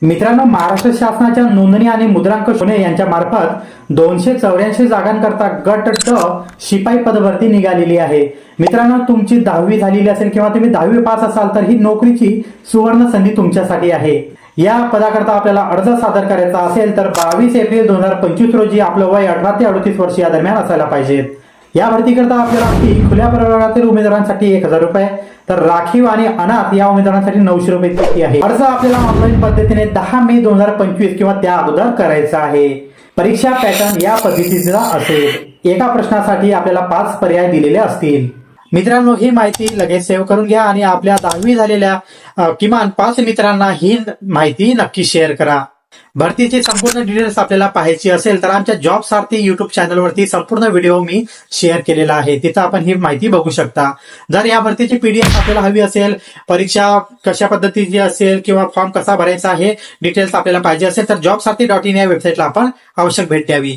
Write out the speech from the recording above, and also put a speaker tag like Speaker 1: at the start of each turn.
Speaker 1: मित्रांनो, महाराष्ट्र शासनाच्या नोंदणी आणि मुद्रांक पुणे यांच्या मार्फत 284 जागांकरता गट ड शिपाई पदभरती निघालेली आहे। मित्रांनो, तुमची 10वी झालेली असेल किंवा तुम्ही 10वी पास असाल तर ही नोकरीची सुवर्ण संधी तुमच्यासाठी आहे। या पदाकरता आपल्याला अर्ज सादर करायचा असेल तर 22 एप्रिल 2025 रोजी आपलं वय 18 ते 38 वर्ष या दरम्यान असायला पाहिजे। या भरतीकरता आपल्याला फी खुल्या प्रवर्गातील उमेदवारांसाठी 1000 रुपये तर राखीव आणि अनाथ या उमेदवारांसाठी 900 रुपये फी आहे। अर्ज आपल्याला ऑनलाईन पद्धतीने 10 मे 2025 किंवा त्या अगोदर करायचा आहे। परीक्षा पॅटर्न या पद्धतीचा असेल। एका प्रश्नासाठी आपल्याला 5 पर्याय दिलेले असतील। मित्रांनो, ही माहिती लगेच सेव्ह करून घ्या आणि आपल्या 10वी झालेल्या किमान 5 मित्रांना ही माहिती नक्की शेअर करा। भरतीची संपूर्ण डिटेल्स आपल्याला पाहायची असेल तर आमच्या जॉब सारथी युट्यूब चॅनलवरती संपूर्ण व्हिडिओ मी शेअर केलेला आहे, तिथं आपण ही माहिती बघू शकता। जर या भरतीची पीडीएफ आपल्याला हवी असेल, परीक्षा कशा पद्धतीची असेल किंवा फॉर्म कसा भरायचा आहे डिटेल्स आपल्याला पाहिजे असेल तर jobsathi.in या वेबसाईटला आपण आवश्यक भेट द्यावी।